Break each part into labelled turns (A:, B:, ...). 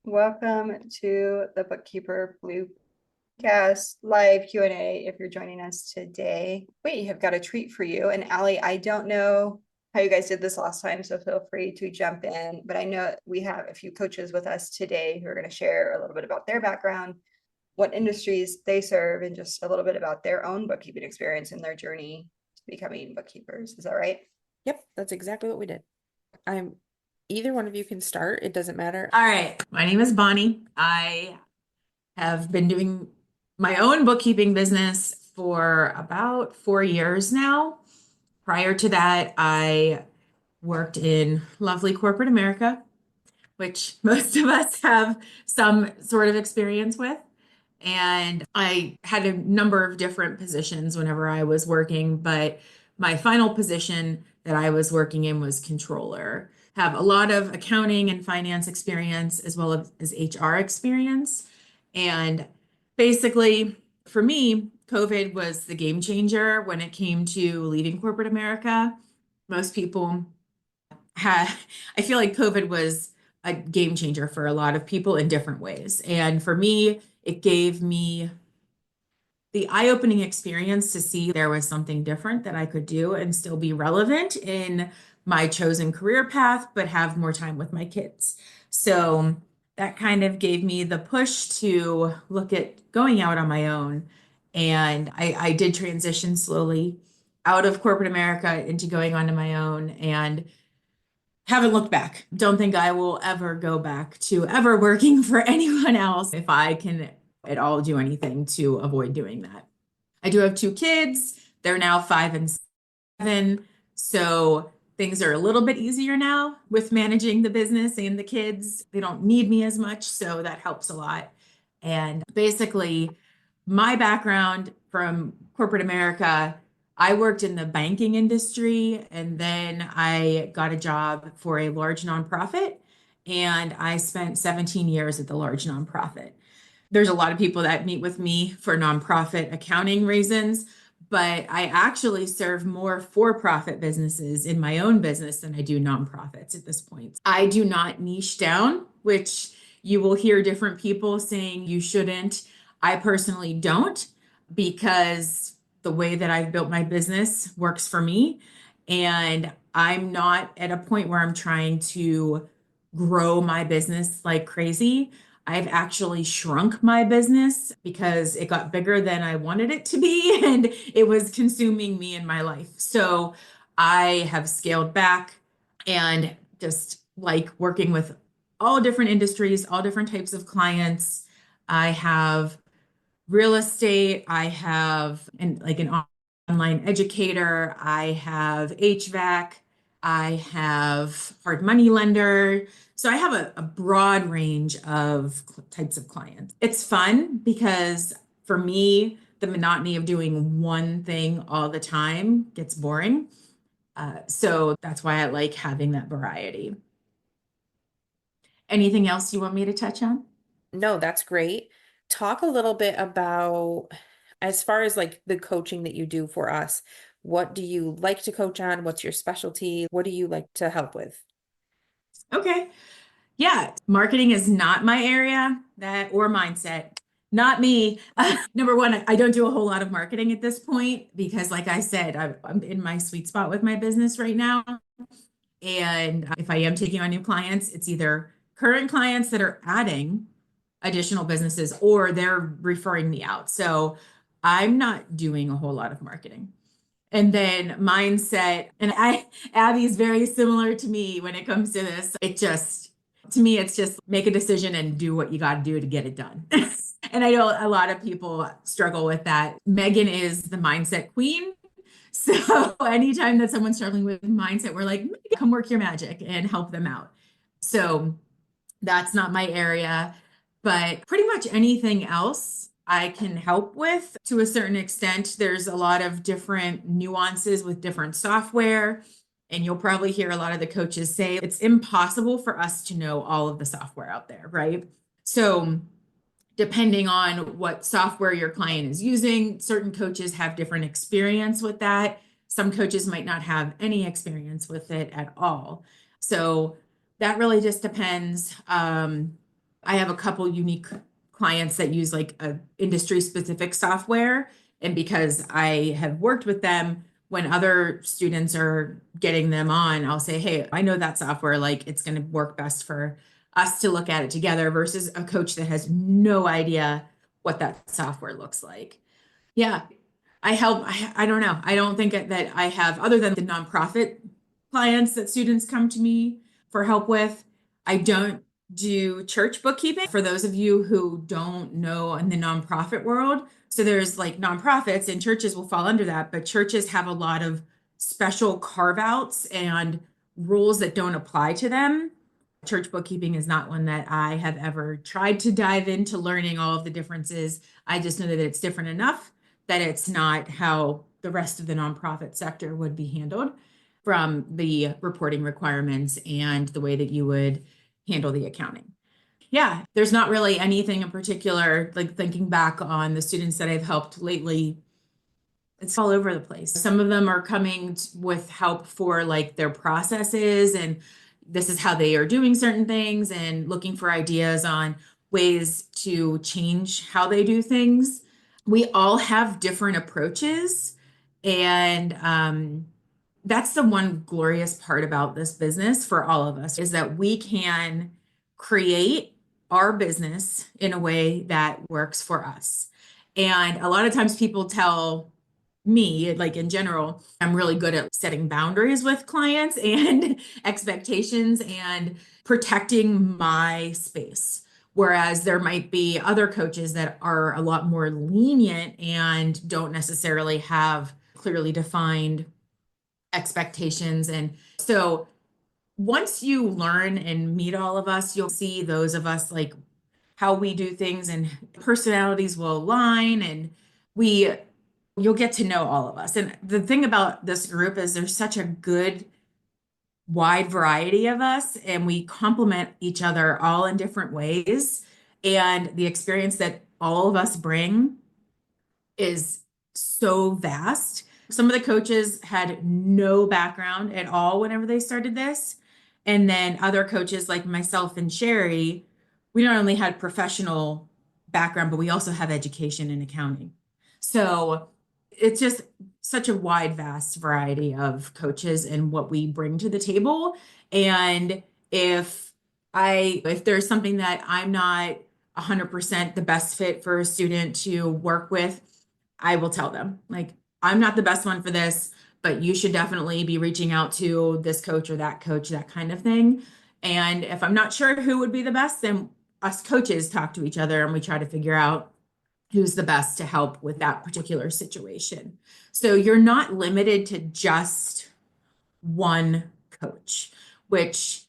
A: Welcome to the Bookkeeper Bluecast live Q&A if you're joining us today. We have got a treat for you. And Allie, I don't know how you guys did this last time, so feel free to jump in. But I know we have a few coaches with us today who are going to share a little bit about their background, what industries they serve, and just a little bit about their own bookkeeping experience and their journey to becoming bookkeepers. Is that right?
B: Yep, that's exactly what we did. I'm Either one of you can start. It doesn't matter.
C: All right. My name is Bonnie. I have been doing my own bookkeeping business for about 4 years now. Prior to that, I worked in lovely corporate America, which most of us have some sort of experience with. And I had a number of different positions whenever I was working, but my final position that I was working in was controller. Have a lot of accounting and finance experience as well as HR experience. And basically, for me, COVID was the game changer when it came to leaving corporate America. Most people had, I feel like COVID was a game changer for a lot of people in different ways. And for me, it gave me the eye-opening experience to see there was something different that I could do and still be relevant in my chosen career path, but have more time with my kids. So that kind of gave me the push to look at going out on my own. And I did transition slowly out of corporate America into going on to my own and haven't looked back. Don't think I will ever go back to ever working for anyone else if I can at all do anything to avoid doing that. I do have two kids. They're now 5 and 7. So things are a little bit easier now with managing the business and the kids. They don't need me as much, so that helps a lot. And basically, my background from corporate America, I worked in the banking industry and then I got a job for a large nonprofit and I spent 17 years at the large nonprofit. There's a lot of people that meet with me for nonprofit accounting reasons, but I actually serve more for-profit businesses in my own business than I do nonprofits at this point. I do not niche down, which you will hear different people saying you shouldn't. I personally don't because the way that I've built my business works for me. And I'm not at a point where I'm trying to grow my business like crazy. I've actually shrunk my business because it got bigger than I wanted it to be and it was consuming me in my life. So I have scaled back and just like working with all different industries, all different types of clients. I have real estate, I have an online educator, I have HVAC, I have hard money lender. So I have a broad range of types of clients. It's fun because for me, the monotony of doing one thing all the time gets boring. So that's why I like having that variety. Anything else you want me to touch on?
B: No, that's great. Talk a little bit about, as far as like the coaching that you do for us, what do you like to coach on? What's your specialty? What do you like to help with?
C: Okay. Yeah, marketing is not my area, that or mindset. Not me. Number one, I don't do a whole lot of marketing at this point because, like I said, I'm in my sweet spot with my business right now. And if I am taking on new clients, it's either current clients that are adding additional businesses or they're referring me out. So I'm not doing a whole lot of marketing. And then mindset, and Abby is very similar to me when it comes to this. To me, it's just make a decision and do what you got to do to get it done. And I know a lot of people struggle with that. Megan is the mindset queen. So anytime that someone's struggling with mindset, we're like, come work your magic and help them out. So that's not my area, but pretty much anything else I can help with to a certain extent. There's a lot of different nuances with different software. And you'll probably hear a lot of the coaches say it's impossible for us to know all of the software out there, right? So depending on what software your client is using, certain coaches have different experience with that. Some coaches might not have any experience with it at all. So that really just depends. I have a couple unique clients that use like a industry specific software. And because I have worked with them, when other students are getting them on, I'll say, hey, I know that software, like it's going to work best for us to look at it together versus a coach that has no idea what that software looks like. Yeah, I don't know. I don't think that I have, other than the nonprofit clients that students come to me for help with, I don't do church bookkeeping. For those of you who don't know in the nonprofit world, so there's like nonprofits and churches will fall under that, but churches have a lot of special carve outs and rules that don't apply to them. Church bookkeeping is not one that I have ever tried to dive into learning all of the differences. I just know that it's different enough that it's not how the rest of the nonprofit sector would be handled from the reporting requirements and the way that you would handle the accounting. Yeah, there's not really anything in particular, like thinking back on the students that I've helped lately, it's all over the place. Some of them are coming with help for like their processes and this is how they are doing certain things and looking for ideas on ways to change how they do things. We all have different approaches and that's the one glorious part about this business for all of us is that we can create our business in a way that works for us. And a lot of times people tell me, like in general, I'm really good at setting boundaries with clients and expectations and protecting my space. Whereas there might be other coaches that are a lot more lenient and don't necessarily have clearly defined expectations. And so once you learn and meet all of us, you'll see those of us like how we do things and personalities will align and you'll get to know all of us. And the thing about this group is there's such a good wide variety of us and we complement each other all in different ways. And the experience that all of us bring is so vast. Some of the coaches had no background at all whenever they started this. And then other coaches like myself and Sherry, we not only had professional background, but we also have education in accounting. So it's just such a wide, vast variety of coaches and what we bring to the table. And if there's something that I'm not 100% the best fit for a student to work with, I will tell them, like, I'm not the best one for this, but you should definitely be reaching out to this coach or that coach, that kind of thing. And if I'm not sure who would be the best, then us coaches talk to each other and we try to figure out who's the best to help with that particular situation. So you're not limited to just one coach, which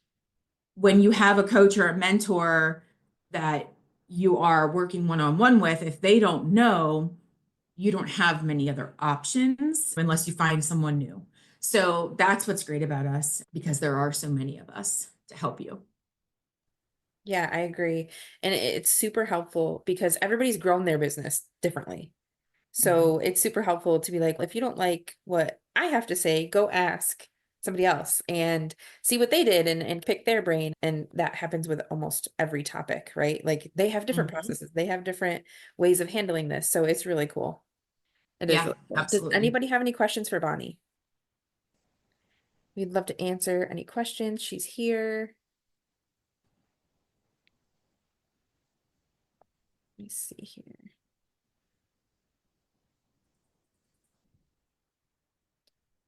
C: when you have a coach or a mentor that you are working one-on-one with, if they don't know, you don't have many other options unless you find someone new. So that's what's great about us because there are so many of us to help you.
B: Yeah, I agree. And it's super helpful because everybody's grown their business differently. So it's super helpful to be like, if you don't like what I have to say, go ask somebody else and see what they did and pick their brain. And that happens with almost every topic, right? Like they have different processes, they have different ways of handling this. So it's really cool. It is
C: Yeah,
B: really cool. Does
C: absolutely.
B: anybody have any questions for Bonnie? We'd love to answer any questions. She's here. Let me see here.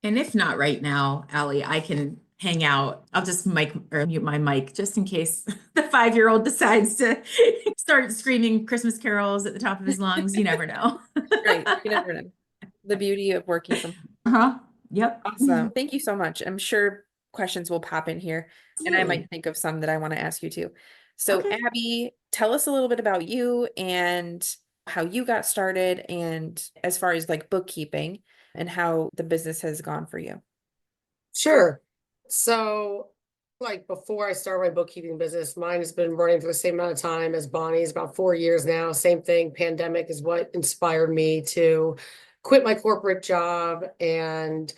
C: And if not right now, Allie, I can hang out. I'll just mic or mute my mic just in case the 5-year-old decides to start screaming Christmas carols at the top of his lungs. You never know.
B: Great. You never know. The beauty of working from home.
C: Uh-huh. Yep.
B: Awesome. Thank you so much. I'm sure questions will pop in here and I
C: Absolutely.
B: might think of some that I want to ask you too. So
C: Okay.
B: Abby, tell us a little bit about you and how you got started and as far as like bookkeeping and how the business has gone for you.
D: Sure. So, like before I started my bookkeeping business, mine has been running for the same amount of time as Bonnie's, about 4 years now. Same thing. Pandemic is what inspired me to quit my corporate job and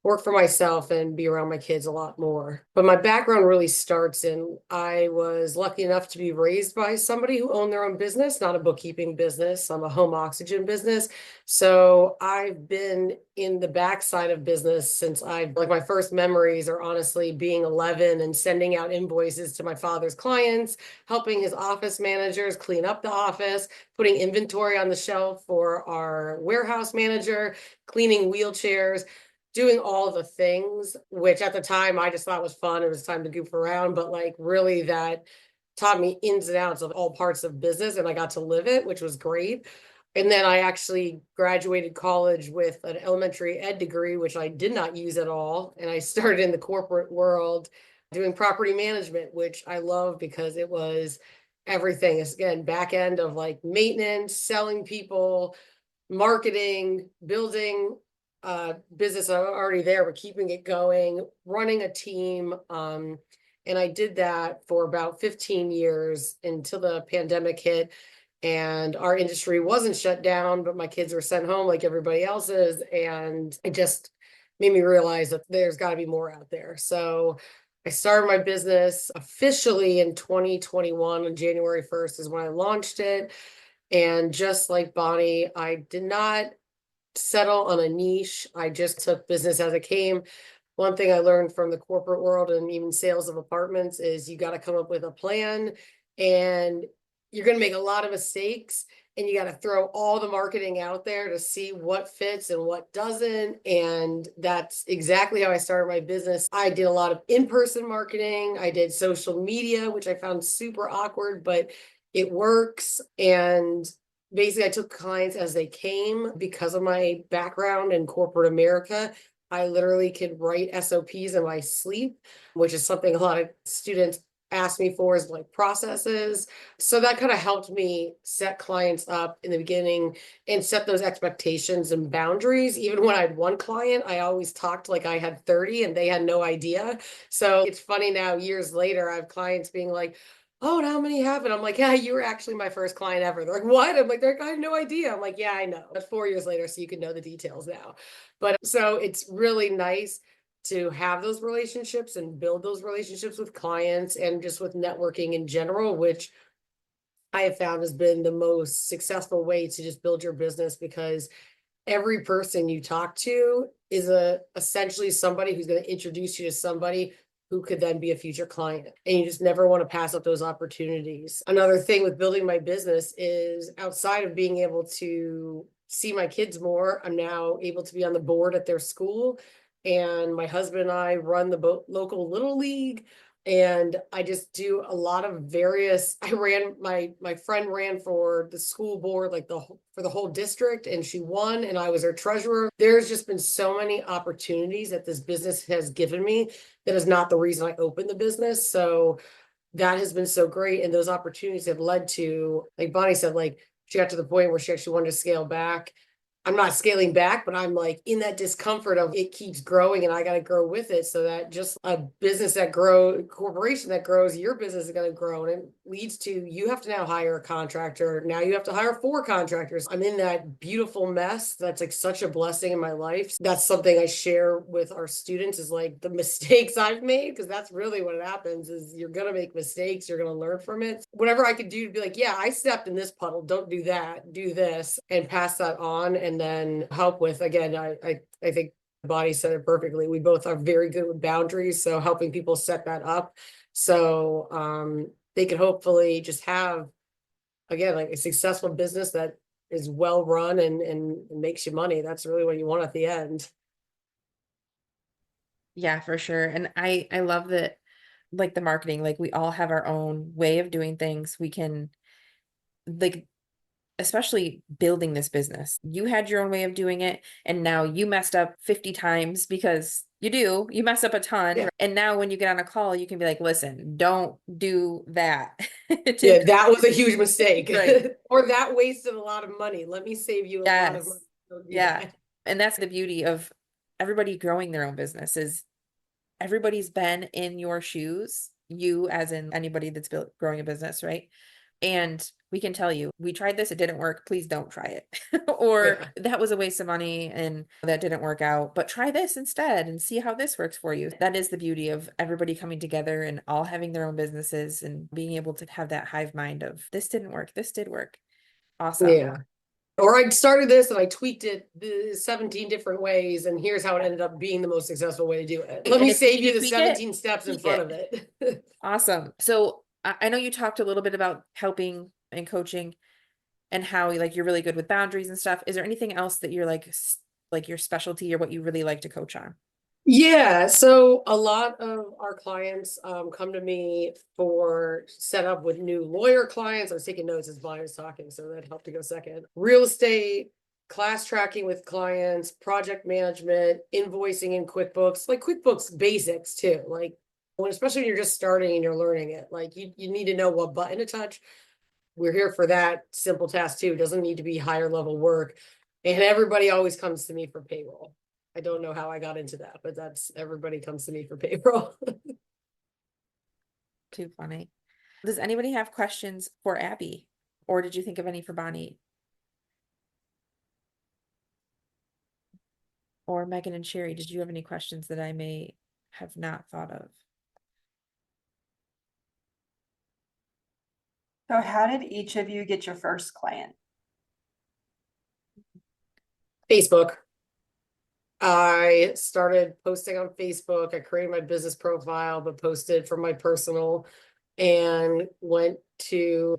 D: work for myself and be around my kids a lot more. But my background really starts in, I was lucky enough to be raised by somebody who owned their own business, not a bookkeeping business. I'm a home oxygen business. So I've been in the backside of business since like my first memories are honestly being 11 and sending out invoices to my father's clients, helping his office managers clean up the office, putting inventory on the shelf for our warehouse manager, cleaning wheelchairs, doing all the things, which at the time I just thought was fun. It was time to goof around, but like really that taught me ins and outs of all parts of business, and I got to live it, which was great. And then I actually graduated college with an elementary ed degree, which I did not use at all. And I started in the corporate world doing property management, which I love because it was everything. It's again, back end of like maintenance, selling people, marketing, building business already there, but keeping it going, running a team. And I did that for about 15 years until the pandemic hit and our industry wasn't shut down, but my kids were sent home like everybody else's. And it just made me realize that there's got to be more out there. So I started my business officially in 2021 on January 1st is when I launched it. And just like Bonnie, I did not settle on a niche. I just took business as it came. One thing I learned from the corporate world and even sales of apartments is you got to come up with a plan, and you're going to make a lot of mistakes, and you got to throw all the marketing out there to see what fits and what doesn't. And that's exactly how I started my business. I did a lot of in-person marketing. I did social media, which I found super awkward, but it works. And basically I took clients as they came because of my background in corporate America. I literally could write SOPs in my sleep, which is something a lot of students ask me for, is like processes. So that kind of helped me set clients up in the beginning and set those expectations and boundaries. Even when I had one client, I always talked like I had 30 and they had no idea. So it's funny now, years later, I have clients being like, oh, and how many have it? I'm like, yeah, you were actually my first client ever. They're like, what? I'm like, I have no idea. I'm like, yeah, I know. But 4 years later, so you can know the details now. But so it's really nice to have those relationships and build those relationships with clients and just with networking in general, which I have found has been the most successful way to just build your business, because every person you talk to is essentially somebody who's going to introduce you to somebody who could then be a future client. And you just never want to pass up those opportunities. Another thing with building my business is, outside of being able to see my kids more, I'm now able to be on the board at their school. And my husband and I run the local little league. And I just do a lot of various, my friend ran for the school board, like for the whole district, and she won, and I was her treasurer. There's just been so many opportunities that this business has given me that is not the reason I opened the business. So that has been so great. And those opportunities have led to, like Bonnie said, like she got to the point where she actually wanted to scale back. I'm not scaling back, but I'm like in that discomfort of it keeps growing and I got to grow with it, so that just a business that grows, corporation that grows, your business is going to grow. And it leads to, you have to now hire a contractor. Now you have to hire 4 contractors. I'm in that beautiful mess. That's like such a blessing in my life. That's something I share with our students, is like the mistakes I've made, because that's really what happens is you're going to make mistakes. You're going to learn from it. Whatever I could do to be like, yeah, I stepped in this puddle. Don't do that. Do this, and pass that on. And then help with, again, I think Bonnie said it perfectly. We both are very good with boundaries. So helping people set that up. So they could hopefully just have, again, like a successful business that is well run and makes you money. That's really what you want at the end.
B: Yeah, for sure. And I love that, like the marketing, like we all have our own way of doing things. We can, like, especially building this business, you had your own way of doing it, and now you messed up 50 times, because you mess up a ton.
D: Yeah.
B: And now when you get on a call, you can be like, listen, don't do that.
D: Yeah, that was a huge mistake.
B: Right.
D: Or that wasted a lot of money. Let me save you a lot of
B: Yes.
D: money. Don't do
B: Yeah.
D: that.
B: And that's the beauty of everybody growing their own business, is everybody's been in your shoes, you as in anybody that's growing a business, right? And we can tell you, we tried this, it didn't work. Please don't try it. Or
D: Yeah.
B: that was a waste of money and that didn't work out, but try this instead and see how this works for you. That is the beauty of everybody coming together and all having their own businesses and being able to have that hive mind of this didn't work, this did work. Awesome.
D: Yeah. Or I started this and I tweaked it 17 different ways, and here's how it ended up being the most successful way to do it. Let
B: And
D: me
B: if
D: save
B: need
D: you
B: to
D: the
B: tweak it,
D: 17 steps in
B: tweak
D: front
B: it.
D: of it.
B: Awesome. So I know you talked a little bit about helping and coaching and how like you're really good with boundaries and stuff. Is there anything else that you're like your specialty or what you really like to coach on?
D: Yeah, so a lot of our clients come to me for setup with new lawyer clients. I was taking notes as Bonnie was talking, so that helped to go second. Real estate, class tracking with clients, project management, invoicing in QuickBooks, like QuickBooks basics too. Like especially when you're just starting and you're learning it, like you need to know what button to touch. We're here for that simple task too. It doesn't need to be higher level work. And everybody always comes to me for payroll. I don't know how I got into that, but that's everybody comes to me for payroll.
B: Too funny. Does anybody have questions for Abby? Or did you think of any for Bonnie? Or Megan and Sherry, did you have any questions that I may have not thought of?
A: So how did each of you get your first client?
D: Facebook. I started posting on Facebook. I created my business profile, but posted from my personal, and went to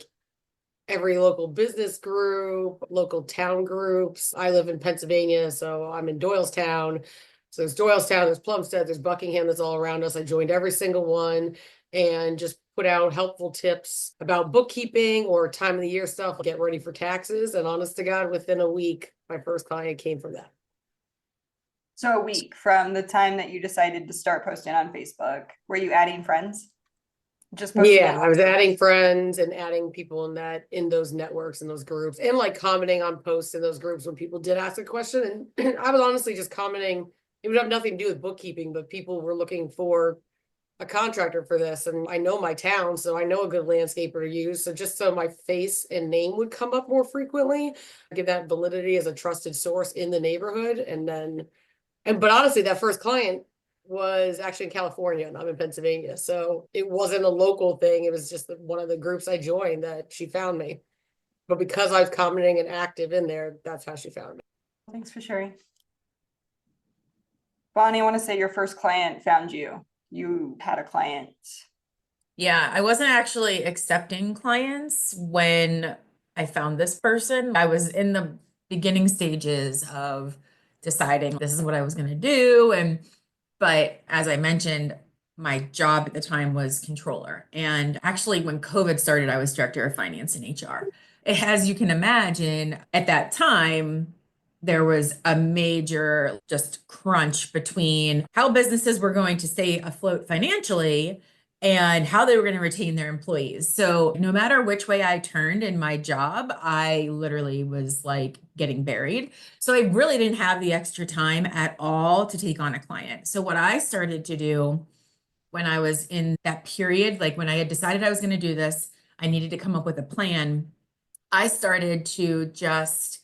D: every local business group, local town groups. I live in Pennsylvania, so I'm in Doylestown. So there's Doylestown, there's Plumstead, there's Buckingham, that's all around us. I joined every single one and just put out helpful tips about bookkeeping or time of the year stuff, get ready for taxes. And honest to God, within a week, my first client came from that.
A: So a week from the time that you decided to start posting on Facebook, were you adding friends? Just posting
D: Yeah,
A: on
D: I was
A: Facebook?
D: adding friends and adding people in those networks and those groups, and like commenting on posts in those groups when people did ask a question. And I was honestly just commenting. It would have nothing to do with bookkeeping, but people were looking for a contractor for this, and I know my town, so I know a good landscaper to use. So just so my face and name would come up more frequently, give that validity as a trusted source in the neighborhood. But honestly, that first client was actually in California and I'm in Pennsylvania. So it wasn't a local thing. It was just one of the groups I joined that she found me. But because I was commenting and active in there, that's how she found me.
A: Thanks for sharing. Bonnie, I want to say your first client found you. You had a client.
C: Yeah, I wasn't actually accepting clients when I found this person. I was in the beginning stages of deciding this is what I was going to do. But as I mentioned, my job at the time was controller. And actually, when COVID started, I was director of finance and HR. As you can imagine, at that time, there was a major just crunch between how businesses were going to stay afloat financially and how they were going to retain their employees. So no matter which way I turned in my job, I literally was like getting buried. So I really didn't have the extra time at all to take on a client. So what I started to do when I was in that period, like when I had decided I was going to do this, I needed to come up with a plan. I started to just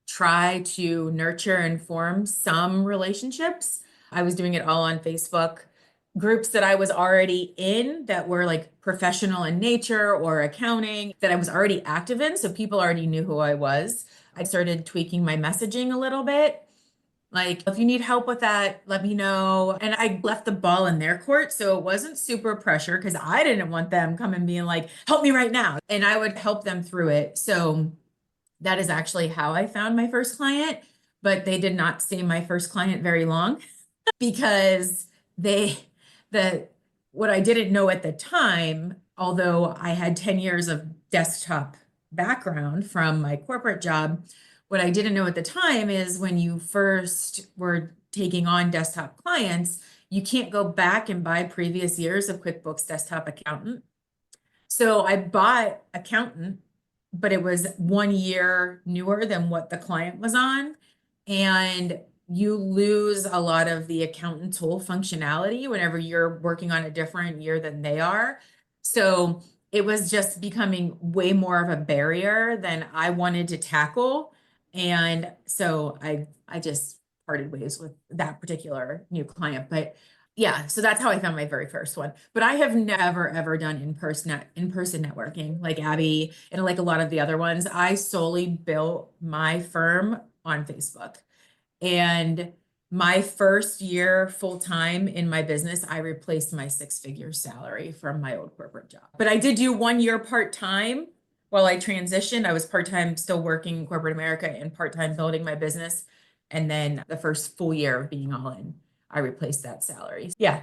C: try to nurture and form some relationships. I was doing it all on Facebook. Groups that I was already in that were like professional in nature or accounting that I was already active in. So people already knew who I was. I started tweaking my messaging a little bit. Like, if you need help with that, let me know. And I left the ball in their court. So it wasn't super pressure because I didn't want them coming being like, help me right now. And I would help them through it. So that is actually how I found my first client, but they did not stay my first client very long because they, the, what I didn't know at the time, although I had 10 years of desktop background from my corporate job, what I didn't know at the time is when you first were taking on desktop clients, you can't go back and buy previous years of QuickBooks Desktop Accountant. So I bought Accountant, but it was 1 year newer than what the client was on. And you lose a lot of the accountant tool functionality whenever you're working on a different year than they are. So it was just becoming way more of a barrier than I wanted to tackle. And so I just parted ways with that particular new client. But yeah, so that's how I found my very first one. But I have never ever done in-person networking like Abbey and like a lot of the other ones. I solely built my firm on Facebook. And my first year full time in my business, I replaced my six-figure salary from my old corporate job. But I did do 1 year part-time while I transitioned. I was part-time still working in corporate America and part-time building my business. And then the first full year of being all in, I replaced that salary. Yeah.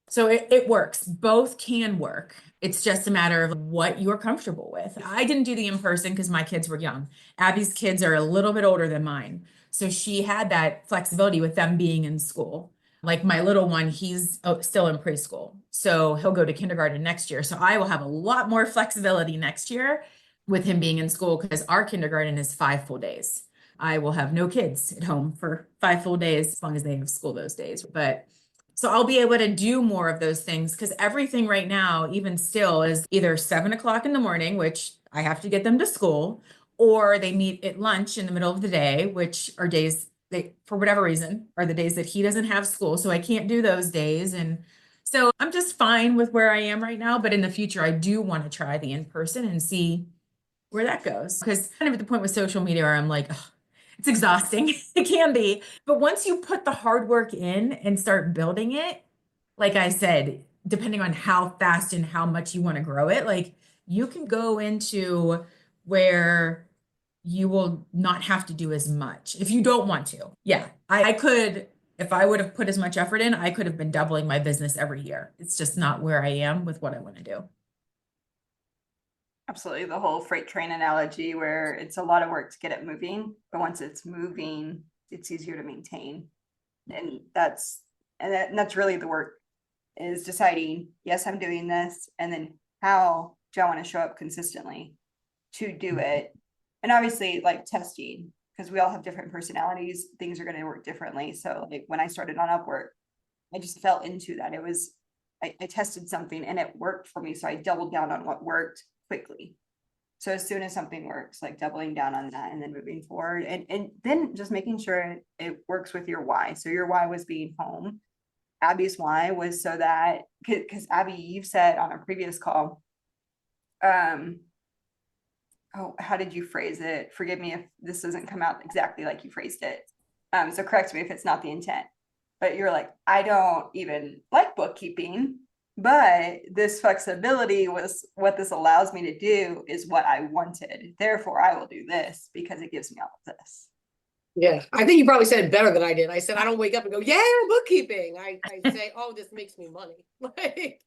C: So it works. Both can work. It's just a matter of what you're comfortable with. I didn't do the in-person because my kids were young. Abby's kids are a little bit older than mine. So she had that flexibility with them being in school. Like my little one, he's still in preschool. So he'll go to kindergarten next year. So I will have a lot more flexibility next year with him being in school because our kindergarten is 5 full days. I will have no kids at home for 5 full days as long as they have school those days. But so I'll be able to do more of those things because everything right now, even still, is either 7 o'clock in the morning, which I have to get them to school, or they meet at lunch in the middle of the day, which are days they, for whatever reason, are the days that he doesn't have school. So I can't do those days. And so I'm just fine with where I am right now. But in the future, I do want to try the in-person and see where that goes. Because kind of at the point with social media where I'm like, ugh, it's exhausting. It can be. But once you put the hard work in and start building it, like I said, depending on how fast and how much you want to grow it, like you can go into where you will not have to do as much if you don't want to. Yeah, I could, if I would have put as much effort in, I could have been doubling my business every year. It's just not where I am with what I want to do.
A: Absolutely. The whole freight train analogy where it's a lot of work to get it moving, but once it's moving, it's easier to maintain. And that's really the work, is deciding, yes, I'm doing this, and then how do I want to show up consistently to do it? And obviously like testing, because we all have different personalities, things are going to work differently. So like when I started on Upwork, I just fell into that. It was, I tested something and it worked for me. So I doubled down on what worked quickly. So as soon as something works, like doubling down on that and then moving forward, and then just making sure it works with your why. So your why was being home. Abby's why was so that, because Abby, you've said on a previous call, oh, how did you phrase it? Forgive me if this doesn't come out exactly like you phrased it. So correct me if it's not the intent, but you're like, I don't even like bookkeeping, but this flexibility was what this allows me to do is what I wanted. Therefore, I will do this because it gives me all of this.
D: Yeah, I think you probably said it better than I did. I said, I don't wake up and go, yeah, bookkeeping. I say, oh, this makes me money. Like,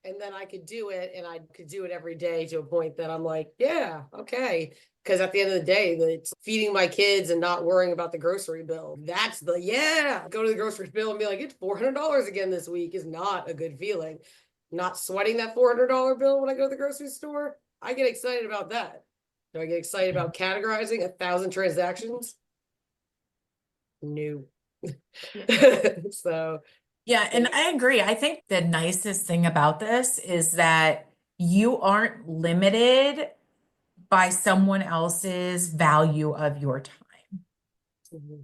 D: and then I could do it, and I could do it every day to a point that I'm like, yeah, okay. Because at the end of the day, it's feeding my kids and not worrying about the grocery bill. That's the, yeah, go to the grocery bill and be like, it's $400 again this week is not a good feeling. Not sweating that $400 bill when I go to the grocery store. I get excited about that. Do I get excited about categorizing 1,000 transactions? No. So
C: Yeah, and I agree. I think the nicest thing about this is that you aren't limited by someone else's value of your time.
D: mhm.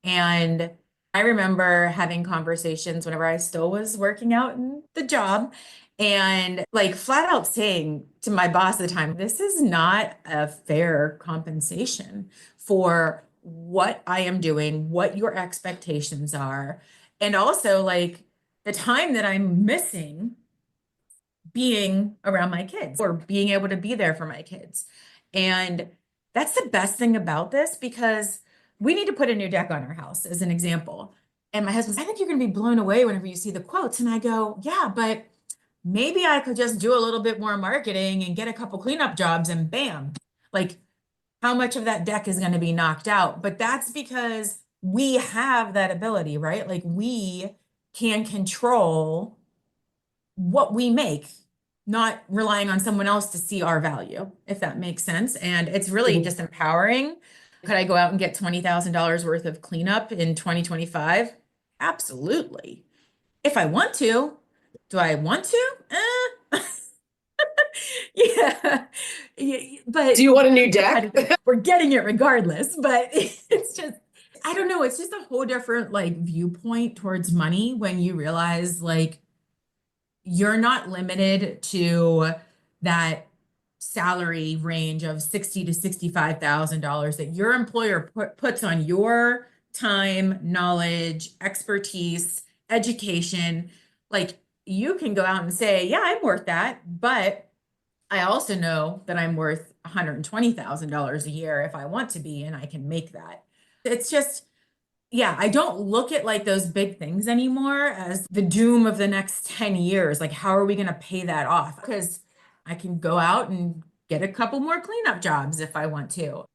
C: And I remember having conversations whenever I still was working out in the job and like flat out saying to my boss at the time, this is not a fair compensation for what I am doing, what your expectations are, and also like the time that I'm missing being around my kids or being able to be there for my kids. And that's the best thing about this because we need to put a new deck on our house as an example. And my husband's, I think you're going to be blown away whenever you see the quotes. And I go, yeah, but maybe I could just do a little bit more marketing and get a couple cleanup jobs and bam, like how much of that deck is going to be knocked out? But that's because we have that ability, right? Like we can control what we make, not relying on someone else to see our value, if that makes sense. And it's really just empowering. Could I go out and get $20,000 worth of cleanup in 2025? Absolutely. If I want to, do I want to? Yeah. Yeah, but
D: Do you want a new deck?
C: competitive. We're getting it regardless, but it's just, I don't know, it's just a whole different like viewpoint towards money when you realize like you're not limited to that salary range of 60 to $65,000 that your employer puts on your time, knowledge, expertise, education. Like you can go out and say, yeah, I'm worth that, but I also know that I'm worth $120,000 a year if I want to be, and I can make that. It's just, yeah, I don't look at like those big things anymore as the doom of the next 10 years. Like, how are we going to pay that off? Because I can go out and get a couple more cleanup jobs if I want to.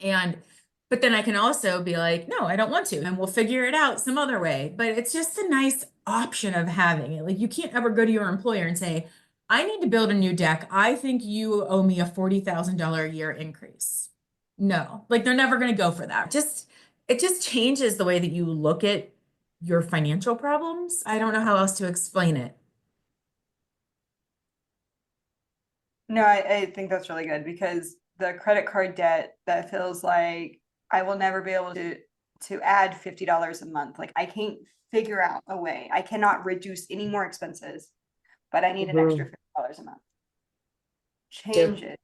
C: But then I can also be like, no, I don't want to, and we'll figure it out some other way. But it's just a nice option of having it. Like, you can't ever go to your employer and say, I need to build a new deck. I think you owe me a $40,000 a year increase. No, like they're never going to go for that. It just changes the way that you look at your financial problems. I don't know how else to explain it.
A: No, I think that's really good because the credit card debt that feels like I will never be able to add $50 a month. Like I can't figure out a way. I cannot reduce any more expenses, but I need an extra $50 a month. Changes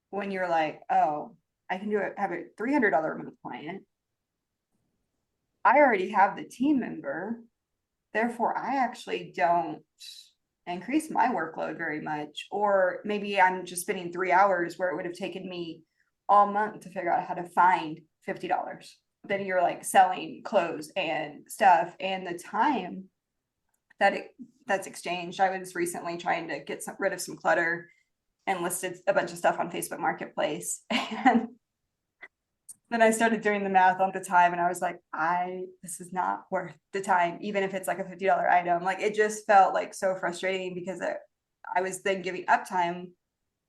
A: when you're like, oh, I can have a $300 a month client. I already have the team member, therefore I actually don't increase my workload very much. Or maybe I'm just spending 3 hours where it would have taken me all month to figure out how to find $50. Then you're like selling clothes and stuff, and the time that's exchanged. I was recently trying to get rid of some clutter and listed a bunch of stuff on Facebook Marketplace. And then I started doing the math on the time, and I was like, this is not worth the time, even if it's like a $50 item. Like it just felt like so frustrating because I was then giving up time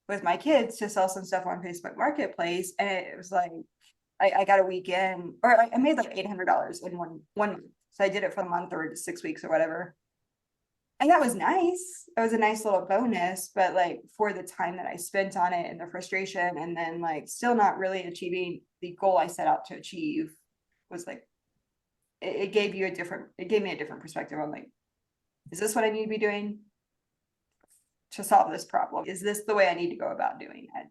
A: with my kids to sell some stuff on Facebook Marketplace. And it was like, I got a weekend, or I made like $800 in one month. So I did it for a month or 6 weeks or whatever. And that was nice. It was a nice little bonus, but like for the time that I spent on it and the frustration, and then like still not really achieving the goal I set out to achieve, was like, it gave me a different perspective on like, is this what I need to be doing to solve this problem? Is this the way I need to go about doing it?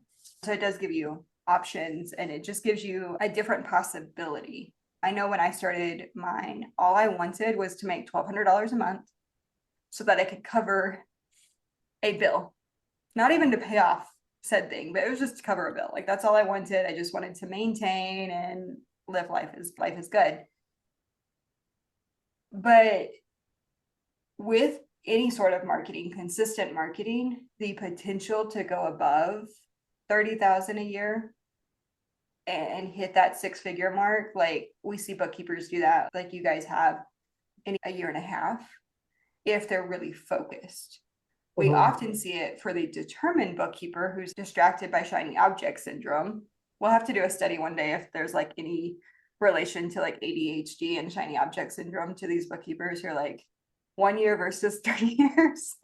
A: So it does give you options, and it just gives you a different possibility. I know when I started mine, all I wanted was to make $1,200 a month so that I could cover a bill, not even to pay off said thing, but it was just to cover a bill. Like that's all I wanted. I just wanted to maintain and live life is good. But with any sort of marketing, consistent marketing, the potential to go above 30,000 a year and hit that 6-figure mark, like we see bookkeepers do that, like you guys have, in a year and a half, if they're really focused. We often see it for the determined bookkeeper who's distracted by shiny object syndrome. We'll have to do a study one day if there's like any relation to like ADHD and shiny object syndrome to these bookkeepers who are like 1 year versus 30 years.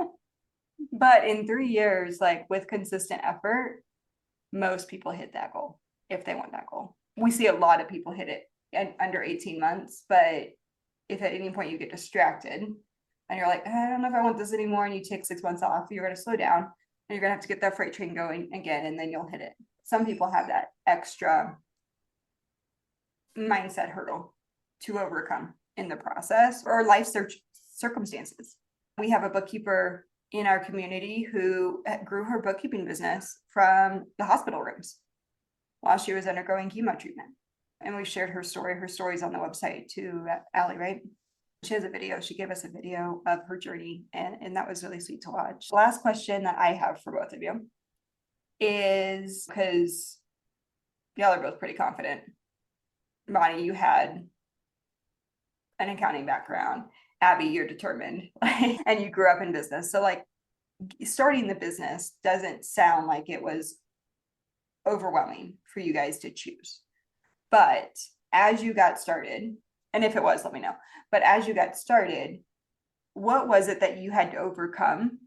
A: But in 3 years, like with consistent effort, most people hit that goal if they want that goal. We see a lot of people hit it in under 18 months, but if at any point you get distracted and you're like, I don't know if I want this anymore, and you take 6 months off, you're going to slow down and you're going to have to get that freight train going again, and then you'll hit it. Some people have that extra mindset hurdle to overcome in the process, or life circumstances. We have a bookkeeper in our community who grew her bookkeeping business from the hospital rooms while she was undergoing chemo treatment. And we shared her story. Her story's on the website too, Allie, right? She has a video. She gave us a video of her journey, and that was really sweet to watch. The last question that I have for both of you is, because y'all are both pretty confident. Bonnie, you had an accounting background. Abby, you're determined and you grew up in business. So like starting the business doesn't sound like it was overwhelming for you guys to choose. But as you got started, and if it was, let me know. But as you got started, what was it that you had to overcome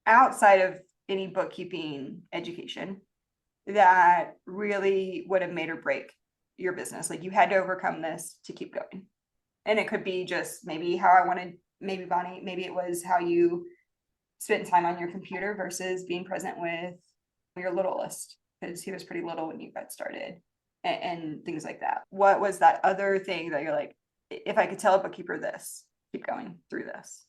A: outside of any bookkeeping education that really would have made or break your business? Like you had to overcome this to keep going. And it could be just maybe how I wanted, maybe Bonnie, maybe it was how you spent time on your computer versus being present with your littlest, because he was pretty little when you got started, and things like that. What was that other thing that you're like, if I could tell a bookkeeper this, keep going through this?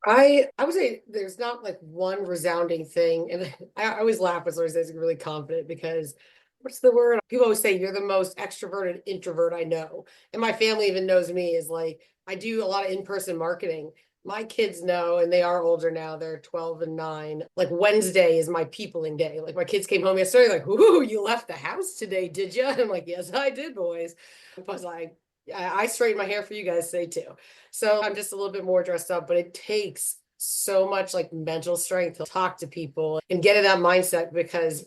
D: I would say there's not like one resounding thing. And I always laugh when somebody says really confident, because what's the word? People always say you're the most extroverted introvert I know. And my family even knows me as like, I do a lot of in-person marketing. My kids know, and they are older now, they're 12 and 9. Like Wednesday is my peopling day. Like my kids came home yesterday, like, ooh, you left the house today, did you? I'm like, yes, I did, boys. Because I straighten my hair for you guys today too. So I'm just a little bit more dressed up, but it takes so much like mental strength to talk to people and get in that mindset, because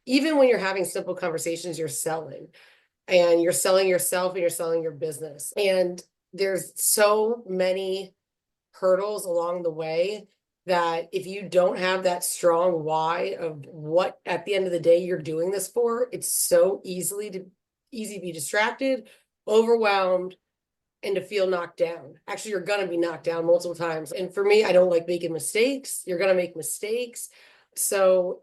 D: even when you're having simple conversations, you're selling, and you're selling yourself and you're selling your business. And there's so many hurdles along the way that if you don't have that strong why of what at the end of the day you're doing this for, it's so easy to be distracted, overwhelmed, and to feel knocked down. Actually, you're gonna be knocked down multiple times. And for me, I don't like making mistakes. You're gonna make mistakes. So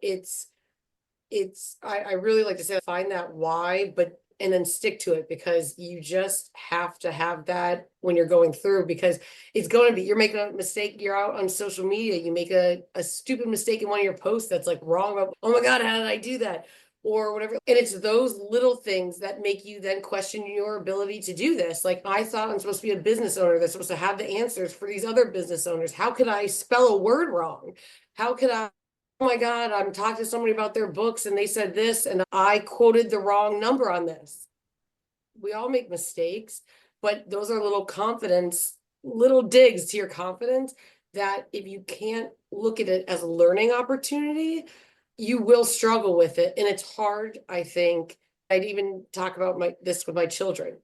D: I really like to say find that why, but and then stick to it, because you just have to have that when you're going through, because it's going to be, you're making a mistake, you're out on social media, you make a stupid mistake in one of your posts that's like wrong, oh my God, how did I do that? Or whatever. And it's those little things that make you then question your ability to do this. Like, I thought I'm supposed to be a business owner that's supposed to have the answers for these other business owners. How could I spell a word wrong? How could I, oh my God, I'm talking to somebody about their books and they said this and I quoted the wrong number on this. We all make mistakes, but those are little digs to your confidence that if you can't look at it as a learning opportunity, you will struggle with it. And it's hard, I think. I'd even talk about this with my children.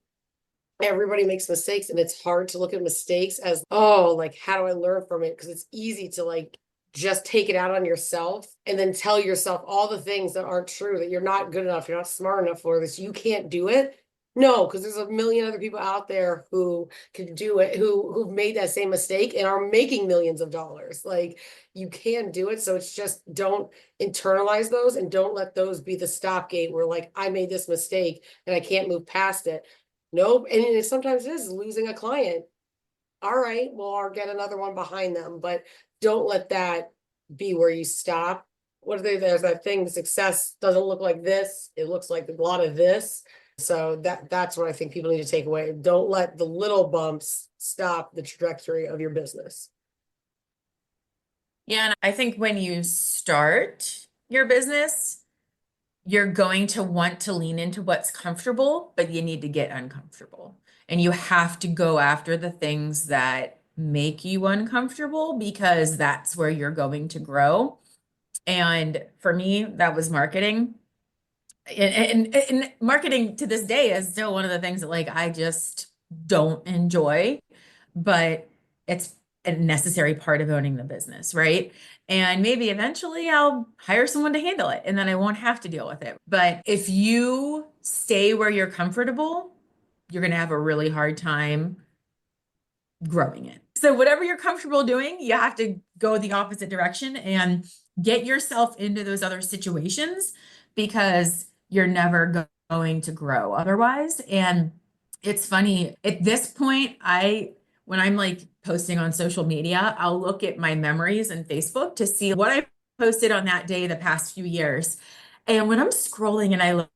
D: Everybody makes mistakes, and it's hard to look at mistakes as, oh, like, how do I learn from it? Because it's easy to like just take it out on yourself and then tell yourself all the things that aren't true, that you're not good enough, you're not smart enough for this, you can't do it. No, because there's a million other people out there who can do it, who've made that same mistake and are making millions of dollars. Like, you can do it. So it's just, don't internalize those and don't let those be the stopgate where like, I made this mistake and I can't move past it. Nope. And sometimes it is losing a client. All right, well, I'll get another one behind them, but don't let that be where you stop. There's that thing, success doesn't look like this, it looks like a lot of this. So that's what I think people need to take away. Don't let the little bumps stop the trajectory of your business.
C: Yeah, and I think when you start your business, you're going to want to lean into what's comfortable, but you need to get uncomfortable. And you have to go after the things that make you uncomfortable, because that's where you're going to grow. And for me, that was marketing. And marketing to this day is still one of the things that like I just don't enjoy, but it's a necessary part of owning the business, right? And maybe eventually I'll hire someone to handle it and then I won't have to deal with it. But if you stay where you're comfortable, you're going to have a really hard time growing it. So whatever you're comfortable doing, you have to go the opposite direction and get yourself into those other situations, because you're never going to grow otherwise. And it's funny at this point, when I'm like posting on social media, I'll look at my memories in Facebook to see what I posted on that day the past few years. And when I'm scrolling and I look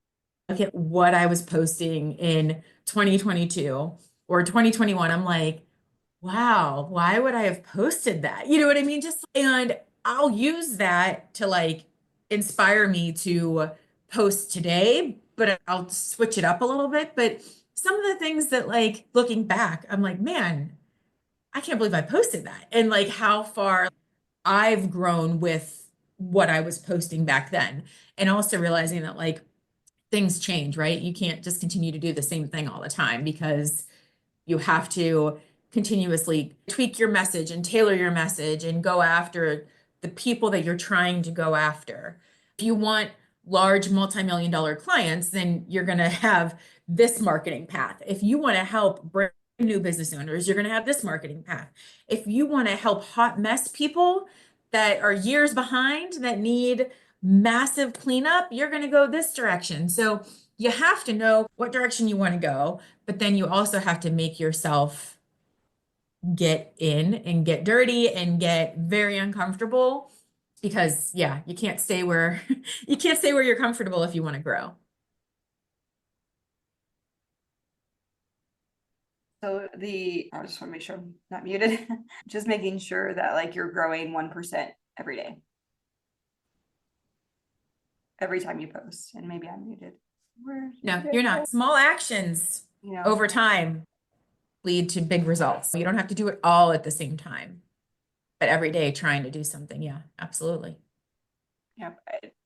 C: at what I was posting in 2022 or 2021, I'm like, wow, why would I have posted that? You know what I mean? And I'll use that to like inspire me to post today, but I'll switch it up a little bit. But some of the things that like looking back, I'm like, man, I can't believe I posted that. And like how far I've grown with what I was posting back then. And also realizing that like things change, right? You can't just continue to do the same thing all the time, because you have to continuously tweak your message and tailor your message and go after the people that you're trying to go after. If you want large multi-million-dollar clients, then you're going to have this marketing path. If you want to help brand new business owners, you're going to have this marketing path. If you want to help hot mess people that are years behind, that need massive cleanup, you're going to go this direction. So you have to know what direction you want to go, but then you also have to make yourself get in and get dirty and get very uncomfortable, because yeah, you can't stay where you can't stay where you're comfortable if you want to grow.
A: So I just want to make sure I'm not muted. Just making sure that like you're growing 1% every day. Every time you post, and maybe I'm muted.
C: No, you're not. Small actions over time lead to big results. You don't have to do it all at the same time, but every day trying to do something. Yeah, absolutely.
A: Yeah,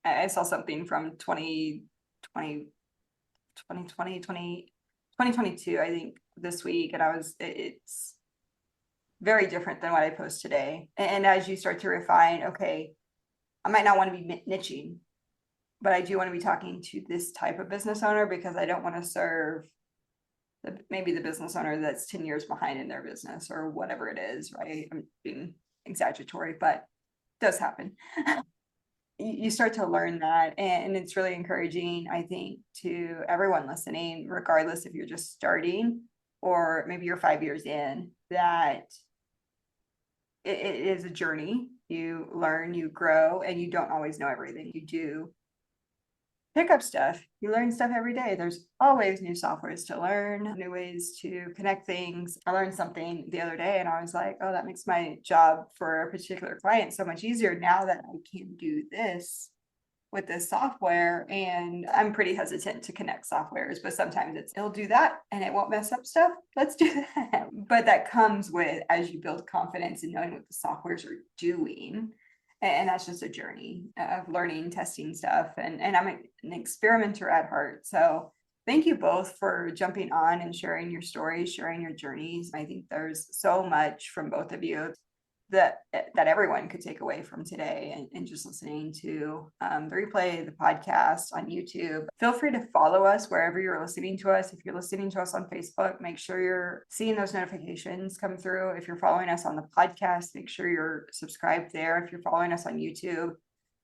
A: I saw something from 2022, I think, this week, and it's very different than what I post today. And as you start to refine, okay, I might not want to be niching, but I do want to be talking to this type of business owner, because I don't want to serve maybe the business owner that's 10 years behind in their business or whatever it is, right? I'm being exaggeratory, but it does happen. You start to learn that, and it's really encouraging, I think, to everyone listening, regardless if you're just starting or maybe you're 5 years in, that it is a journey. You learn, you grow, and you don't always know everything. You do pick up stuff. You learn stuff every day. There's always new softwares to learn, new ways to connect things. I learned something the other day and I was like, oh, that makes my job for a particular client so much easier now that I can do this with this software. And I'm pretty hesitant to connect softwares, but sometimes it'll do that and it won't mess up stuff. Let's do that. But that comes with, as you build confidence in knowing what the softwares are doing. And that's just a journey of learning, testing stuff. And I'm an experimenter at heart. So thank you both for jumping on and sharing your stories, sharing your journeys. I think there's so much from both of you that everyone could take away from today, and just listening to the replay, the podcast on YouTube. Feel free to follow us wherever you're listening to us. If you're listening to us on Facebook, make sure you're seeing those notifications come through. If you're following us on the podcast, make sure you're subscribed there. If you're following us on YouTube,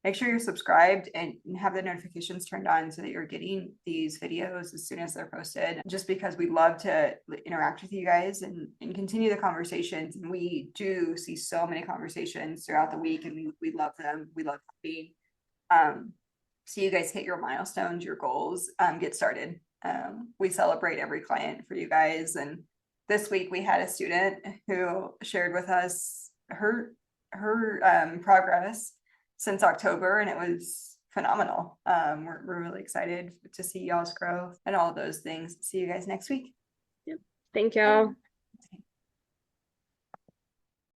A: make sure you're subscribed and have the notifications turned on so that you're getting these videos as soon as they're posted, just because we love to interact with you guys and continue the conversations. And we do see so many conversations throughout the week, and we love them. We love being so you guys hit your milestones, your goals, get started. We celebrate every client for you guys. And this week we had a student who shared with us her progress since October, and it was phenomenal. We're really excited to see y'all's growth and all of those things. See you guys next week.
E: Thank y'all.